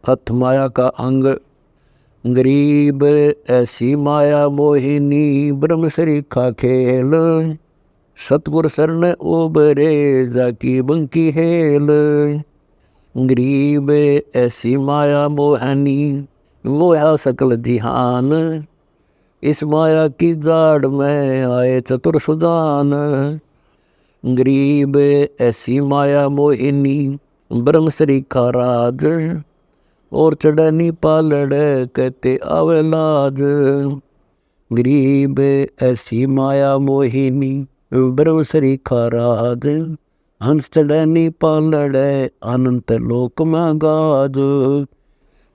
हथ माया का अंग। गरीब ऐसी माया मोहिनी ब्रह्म सरीखा खेल। सतगुर शरण ओबरे जाकी बंकी हेल। गरीब ऐसी माया मोहनी मोहा सकल जिहान। इस माया की जाड़ में आए चतुर सुजान। गरीब ऐसी माया मोहिनी ब्रह्म सरीखा राज। और चढ़नी पालड़ कहते आवे लाज। गरीब ऐसी माया मोहिनी ब्रह्म सरीखा राज। हंस चढ़नी पालड़ अनंत लोक में गाज।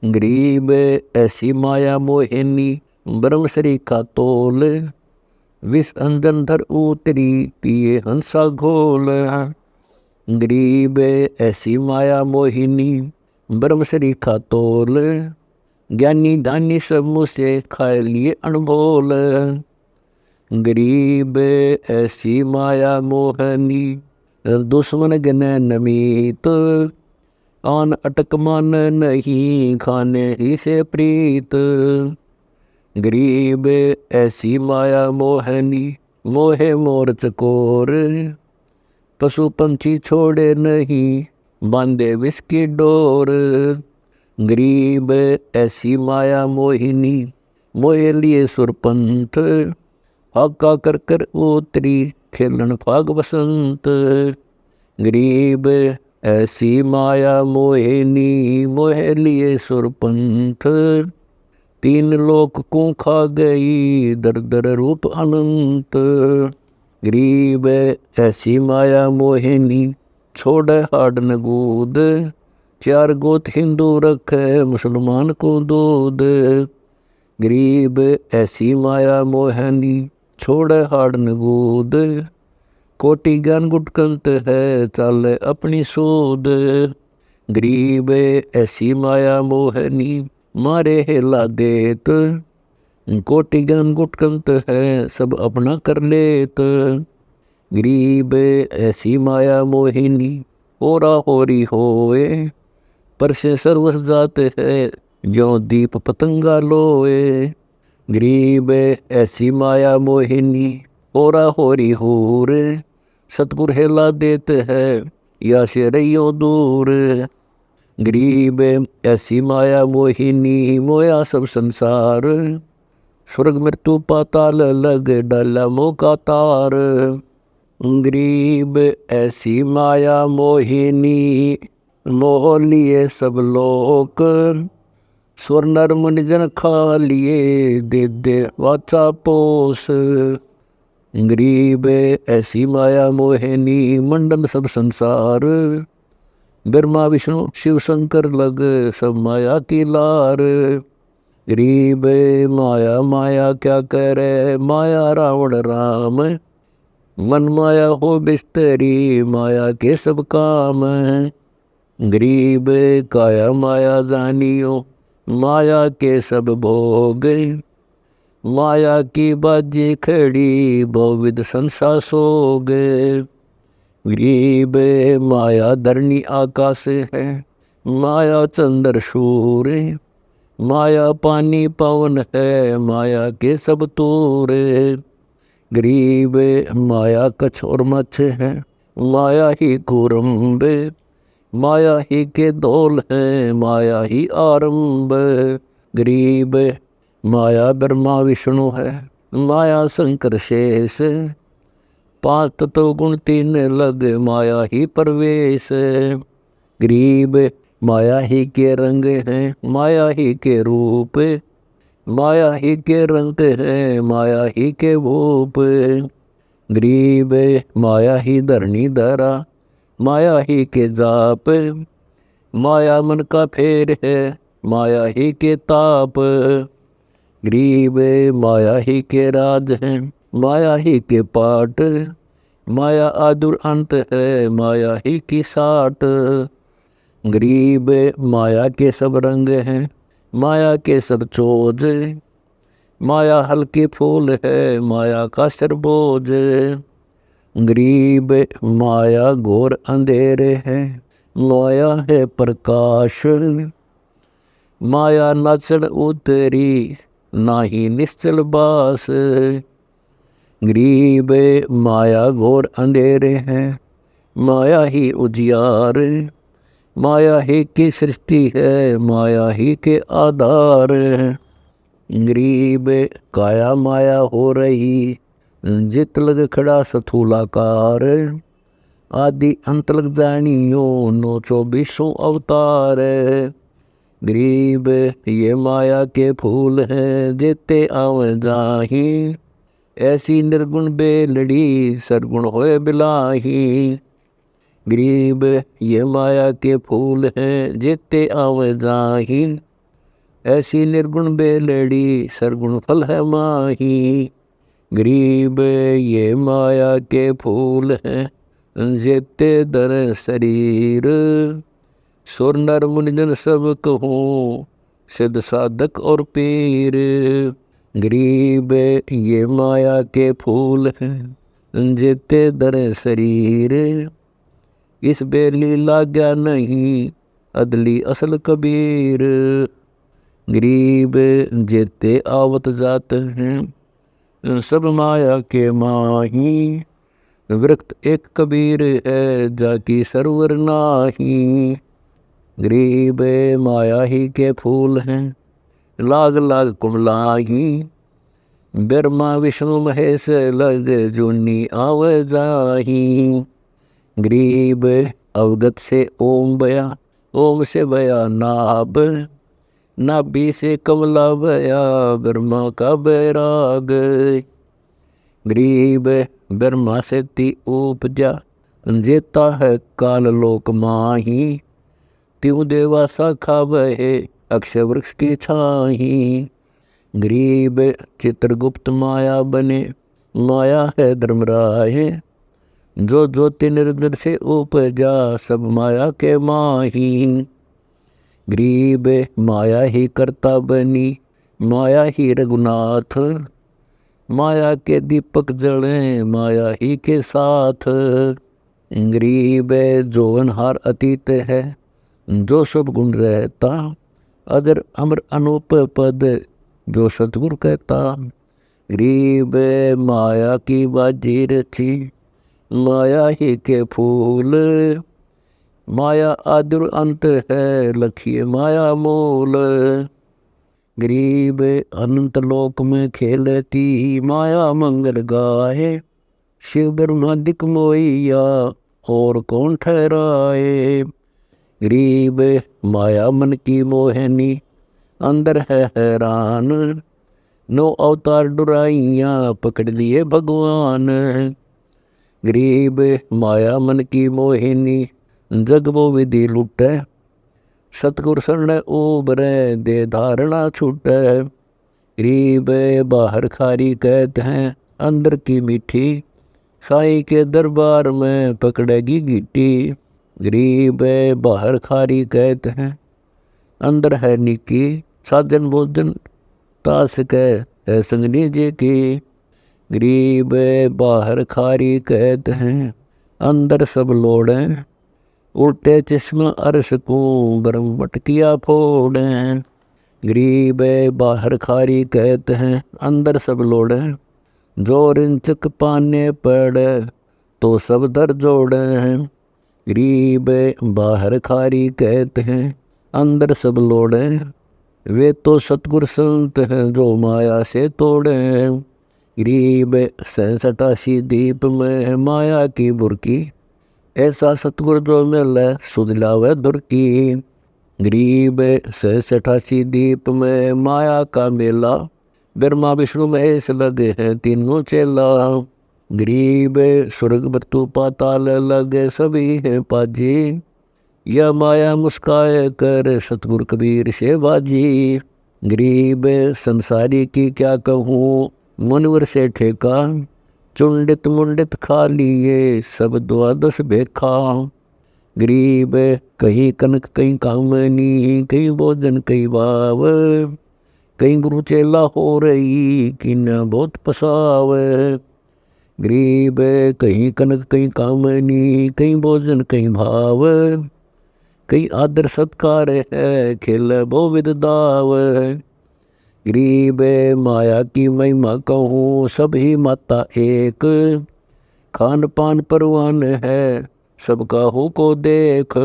गरीब ऐसी माया मोहिनी ब्रह्म सरीखा तोल। विष अंजन धर उतरी पिए हंसा घोल। गरीब ऐसी माया मोहिनी ब्रह्म सरीखा तोल। ज्ञानी धानी सब मुझसे खाए लिए अनभोल। गरीब ऐसी माया मोहनी दुश्मन गने नमीत। आन अटक मान नहीं खाने ही से प्रीत। गरीब ऐसी माया मोहनी मोहे मोर चकोर। पशु पंछी छोड़े नहीं बांधे विष की डोर। गरीब ऐसी माया मोहिनी मोहे लिए सुरपंथ। हाका कर कर उतरी खेलन फाग बसंत। गरीब ऐसी माया मोहिनी मोहे लिए सुरपंथ। तीन लोक को खा गई दर दर रूप अनंत। गरीब ऐसी माया मोहिनी छोड़ हाड न गूद। चार गोत हिंदू रखे मुसलमान को दूध। गरीब ऐसी माया मोहिनी छोड़ हाड न गूद। कोटि ज्ञान गुटकंत है चाले अपनी सूद। गरीब ऐसी माया मोहिनी मारे हेला देत। कोटि ज्ञान गुटकंत है सब अपना कर लेत। गरीब ऐसी माया मोहिनी होरा होरी होए। पर से सर्वस जात है जो दीप पतंगा लोए। गरीब ऐसी माया मोहिनी होरा होरी होर। सतगुर हेला देते है या से रहियो दूर। गरीब ऐसी माया मोहिनी मोया सब संसार। स्वर्ग मृत्यु पाताल लग डाला मोह का तार। गरीब ऐसी माया मोहिनी मोह लिए सब लोक। स्वर नर मुनि जन खा लिए दे दे वाचा पोस। गरीब ऐसी माया मोहिनी मंडन सब संसार। ब्रह्मा विष्णु शिव शंकर लग सब माया की लार। गरीब माया माया क्या करे माया रावण राम। मन माया हो बिस्तरी माया के सब काम। गरीब काया माया जानियो माया के सब भोग। माया की बाजी खड़ी बहुविध संसा सोग। गरीब माया धरनी आकाश है माया चंद्र सूर्य। माया पानी पवन है माया के सब तूर। गरीब माया कछ और मछ है माया ही कुरम्ब। माया ही के दौल है माया ही आरंभ। गरीब माया ब्रह्मा विष्णु है माया शंकर शेष। पांच तत्व गुण तीन लग माया ही प्रवेश। गरीब माया ही के रंग हैं माया ही के रूप। माया ही के रंग हैं माया ही के भूप। गरीब माया ही धरनी धरा माया ही के जाप। माया मन का फेर है माया ही के ताप। गरीब माया ही के राज है माया ही के पाट। माया आदुर अंत है माया ही की साट। गरीब माया के सब रंग हैं माया के सब चोज। माया हल्के फूल है माया का सिर बोझ। गरीब माया घोर अंधेरे है माया है प्रकाश। माया नाचण उतरी नाही निश्चल बास। गरीब माया घोर अंधेरे हैं, माया ही उजियार। माया ही की सृष्टि है, माया ही के आधार। गरीब काया माया हो रही, जित लग खड़ा स्थूलाकार। आदि अंत लग जानियो, 924 अवतार। गरीब ये माया के फूल हैं, जेते आवे जाही। ऐसी निर्गुण बेलड़ी, सरगुण होए बिलाही। गरीब ये माया के फूल हैं, जेते आवे जाही। ऐसी निर्गुण बेलड़ी, सरगुण फल है माही। गरीब ये माया के फूल हैं, जेते दर शरीर। सुर नर मुनिजन सब कहूँ, सिद्ध साधक और पीर। गरीब ये माया के फूल हैं, जेते दर शरीर। इस बेली लाग्या नहीं, अदली असल कबीर। गरीब जेते आवत जात हैं, सब माया के माही। वृक्त एक कबीर है, जाकी सरवर नाही। गरीब माया ही के फूल हैं, लाग लाग कुमलाही। ब्रह्मा विष्णु महेश लग, जूनी आव जाही। गरीब अवगत से ओम बया, ओम से बया नाभ। नाभि से कमला बया, ब्रह्मा का बैराग। गरीब ब्रह्मा से ती उपजा, जेता है काल लोक माही। त्यों देवा शाखा बहे, अक्षय वृक्ष की छाही। गरीब चित्रगुप्त माया बने, माया है धर्मराय। जो ज्योति निरंजन से उपजा, सब माया के माही। गरीब माया ही करता बनी, माया ही रघुनाथ। माया के दीपक जले, माया ही के साथ। गरीब जोवनहार अतीत है, जो सब गुण रहता। अदर अमर अनूप पद, जो सतगुरु कहता। गरीब माया की बाजी रची, माया ही के फूल। माया आदि अंत है, लखिए माया मूल। गरीब अनंत लोक में खेलती, माया मंगल गाए। शिव ब्रह्मादिक मोहिया, और कौन ठहराए। गरीब माया मन की मोहिनी, अंदर है हैरान। 9 अवतार डुराइयाँ, पकड़ लिए भगवान। गरीब माया मन की मोहिनी, जग वो विधि लुटे। सतगुर शरण उबरे, दे धारणा छूटे। गरीब बाहर खारी कहते हैं, अंदर की मीठी। साईं के दरबार में पकड़ेगी गिट्टी। गरीब बाहर खारी कहते हैं, अंदर है निकी। साजन भोजन तास कह है संगनी जी की। गरीब बाहर खारी कहते हैं, अंदर सब लोड़े। उल्टे चश्मा अरस को, ब्रह्म मटकिया फोड़े। गरीब बाहर खारी कहते हैं, अंदर सब लोड़े। जो रिंचक पाने पड़े, तो सब दर जोड़े। गरीब बाहर खारी कहते हैं, अंदर सब लोड़े। वे तो सतगुर संत हैं, जो माया से तोड़े। गरीब 87 दीप में माया की बुरकी। ऐसा सतगुर जो मिले, सुध लावे दुर की। गरीब 87 दीप में माया का मेला। ब्रह्मा विष्णु महेश लगे हैं, तीनों चेला। गरीब स्वर्ग मृत्यु पाताल लगे, सभी हैं पाजी। यह माया मुस्काए कर, सतगुर कबीर से बाजी। गरीब संसारी की क्या कहूँ, मुनवर से ठेका। चुंडित मुंडित खा लिए, सब 12 बेखा। गरीब कहीं कनक कहीं कामनी, कहीं भोजन कहीं भाव। कहीं गुरु चेला हो रही, किन्ना बहुत पसाव। गरीब कहीं कनक कहीं कामनी, कहीं भोजन कहीं भाव। कई आदर सत्कार है, खेल बहुविध दाव। गरीब माया की महिमा कहूँ, सभी माता एक। खान पान परवान है, सबका हो को देख।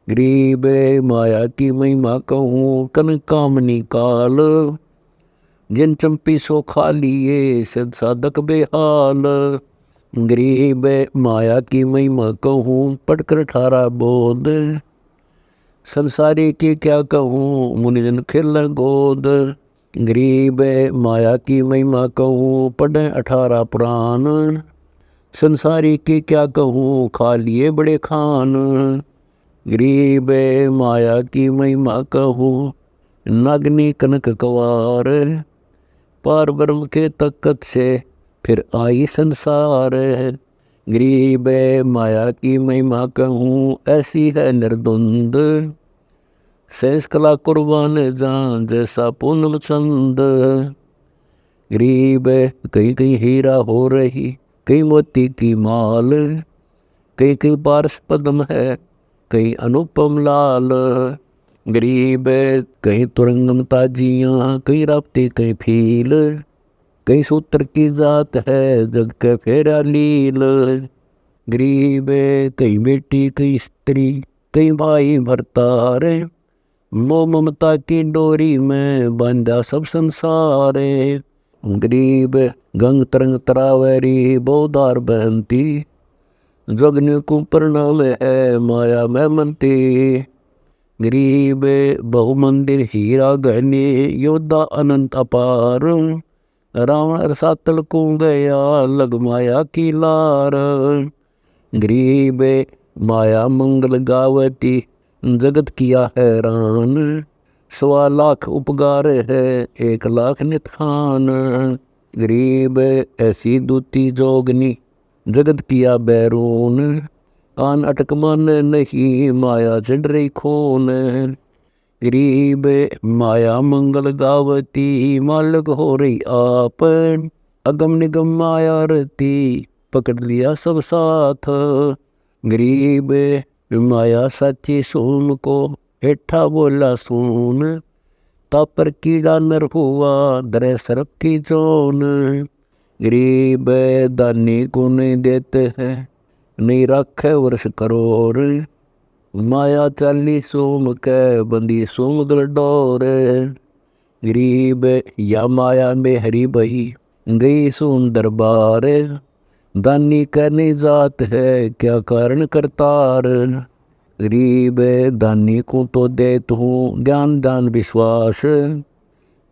गरीब माया की महिमा कहूँ, कन कामनी काल। जिन चंपी सो खा लिए, सद साधक बेहाल। गरीब माया की महिमा कहूँ, पढ़कर 18 बोध। संसारी की क्या कहूँ, मुनिजन खेलन गोद। गरीब माया की महिमा कहूँ, पढ़े 18 पुराण। संसारी की क्या कहूँ, खा लिए बड़े खान। गरीब माया की महिमा कहूँ, नागनी कनक कवार। पार ब्रह्म के तकत से फिर आई संसार। गरीब माया की महिमा कहूँ, ऐसी है निर्द्वंद। शेष कला कुर्बान जान, जैसा पूनम चंद। गरीब कहीं कहीं हीरा हो रही, कहीं मोती की माल। कहीं कहीं पारस पद्म है, कहीं अनुपम लाल। गरीब कहीं तुरंगम ताजियाँ, कहीं राप्ती कहीं फील। कहीं सूत्र की जात है, जग के फेरा लील। गरीब कहीं बेटी कहीं स्त्री, कहीं भाई भरतार। मोह ममता की डोरी में बांधा सब संसार। गरीब गंग तरंग तरावरी, बहुधार बहनती। जगन को प्रणाम है, माया में मनती। गरीब बहुमंदिर हीरा गहने, योद्धा अनंत अपार। रावण रसातल को गया, लग माया की लार। गरीब माया मंगल गावती, जगत किया हैरान। 1.25 लाख उपगार है, 1 लाख नित खान। गरीब ऐसी दूती जोगनी, जगत किया बैरून। कान अटक मन नहीं, माया चढ़ रही खून। गरीब माया मंगल गावती, मालिक हो रही आप। अगम निगम माया रती, पकड़ लिया सब साथ। गरीब माया साची सोम को, हेठा बोला सून। तापर कीड़ा नर हुआ, दरे सरप की जोन। गरीब दानी को नहीं देते हैं, नहीं रखे वर्ष करोड़। माया चाली सोम के, बंदी सोम गल डोर। गरीब या माया में हरी बही, गई सोम दरबार। दानी कहने जात है, क्या कारण करतार। गरीब दानी को तो देत हूँ, ज्ञान दान विश्वास।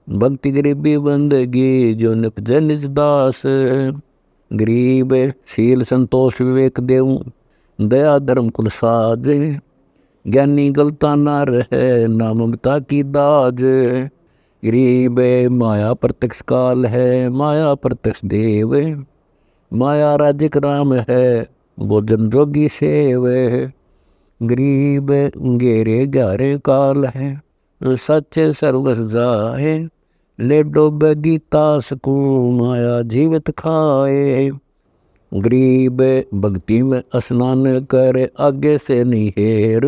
भक्ति गरीबी बंदगी, जो निपजे निज दास। गरीब शील संतोष विवेक देऊं, दया धर्म कुल साज। ज्ञानी गलता ना रहे, ना ममता की दाज। गरीब माया प्रत्यक्ष काल है, माया प्रत्यक्ष देव। माया राजिक राम है, भोजन जोगी सेव। गरीब गेरे ग्यारे काल है, सच्चे सर्वस जाए। ले डोबे गीता सकून, माया जीवित खाए। गरीब भक्ति में स्नान करे, आगे से नहीं हेर।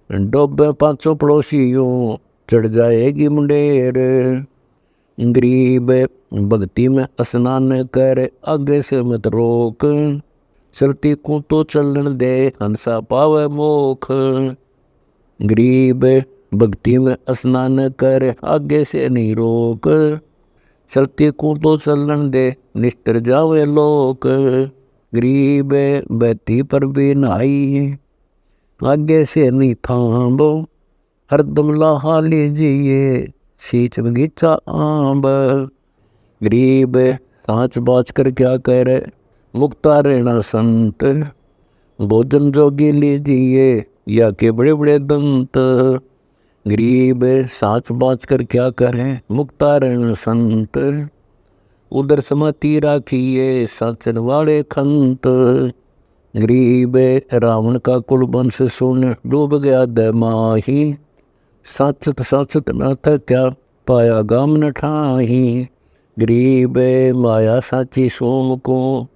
डोबे 500 पड़ोसियों, चढ़ जाएगी मुंडेर। गरीब भक्ति में स्नान करे, आगे से मत रोक। चलती को तो चलन दे, हंसा पावे मोख। गरीब भक्ति में स्नान करे, आगे से नहीं रोक। चलती को तो चलन दे, निस्तर जावे लोक। गरीब बहती पर भी नहाई, आगे से नहीं थांबो। हरदम लाहा लीजिए, सींच बगीचा आंब। गरीब सांच बाच कर क्या करे, मुक्ता रहना संत। भोजन जोगी लीजिए, या के बड़े बड़े दंत। गरीब सांच बाच कर क्या करें, मुक्ता रहना संत। उधर समाती राखिए, साचन वाले खंत। गरीब रावण का कुल वंश सुन, डूब गया दमाही। साचत साचत न था क्या, पाया गाम न ठाही। गरीब माया साची सोम को,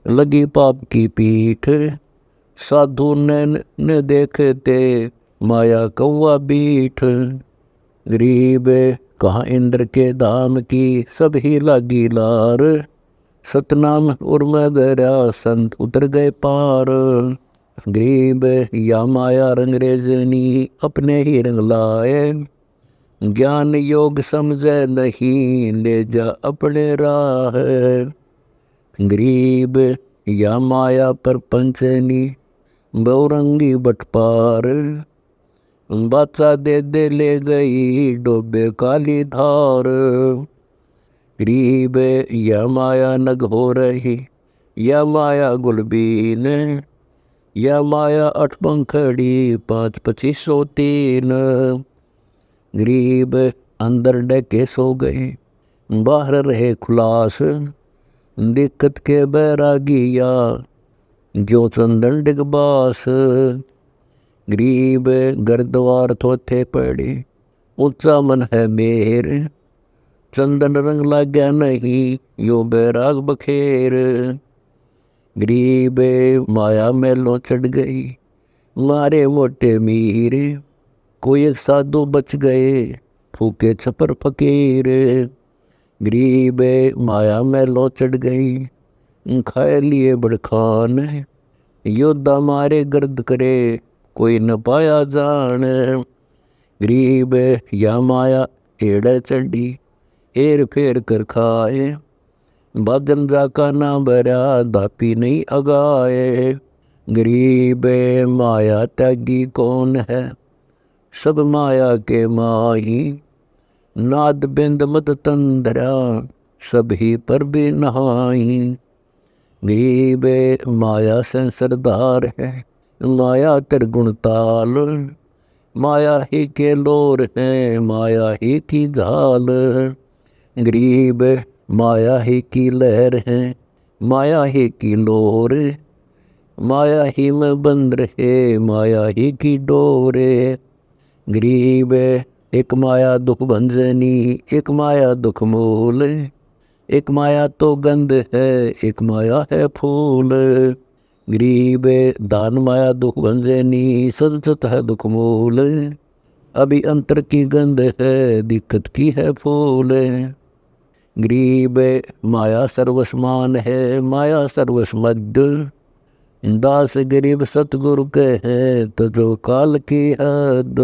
लगी पाप की पीठ। साधु नैन न देखते माया कौवा बीठ। गरीब कहाँ इंद्र के धाम की सब ही लागी लार। सतनाम उर्म दरिया संत उतर गए पार। गरीब या माया रंगरेजनी अपने ही रंग लाए। ज्ञान योग समझे नहीं ले जा अपने राह। गरीब या माया पर पंचनी बहुरंगी बटपार। बाचा दे दे ले गई डोबे काली धार। गरीब या माया नग हो रही या माया गुलबीन। या माया 8 पंखड़ी 5 2503। गरीब अंदर डके सो गए बाहर रहे खुलास। दिक्कत के बैरागिया जो चंदन डिगबास। गरीब घर द्वार थोथे पड़े ऊंचा मन है मेर। चंदन रंग लाग्या नहीं यो बैराग बखेर। गरीब माया मेलों चढ़ गई मारे मोटे मीर। कोई एक साधु बच गए फूके छपर फकीर। गरीब माया मेलों चढ़ गई खाए लिए बड़खान। योद्धा मारे गर्द करे कोई न पाया जान। गरीब या माया एड़ा चढ़ी हेर फेर कर खाए। बादन जाका ना बरा दापी नहीं अगाए। गरीब माया त्यागी कौन है सब माया के माही। नाद बिंद मत तंदरा सभी पर भी नहाई। गरीब माया से सरदार है माया त्रिगुण ताल। माया ही के लोर है माया ही की झाल। गरीब माया ही की लहर है माया ही की लोर। माया ही में बंद रहे माया ही की डोरे। गरीब एक माया दुख भंजनी एक माया दुख मूल। एक माया तो गंध है एक माया है फूल। गरीब दान माया दुख भंजनी संसत है दुख मूल। अभी अंतर की गंध है दिक्कत की है फूल। गरीब माया सर्वसमान है माया सर्वसमद। दास गरीब सतगुरु के हैं तो जो काल की हद।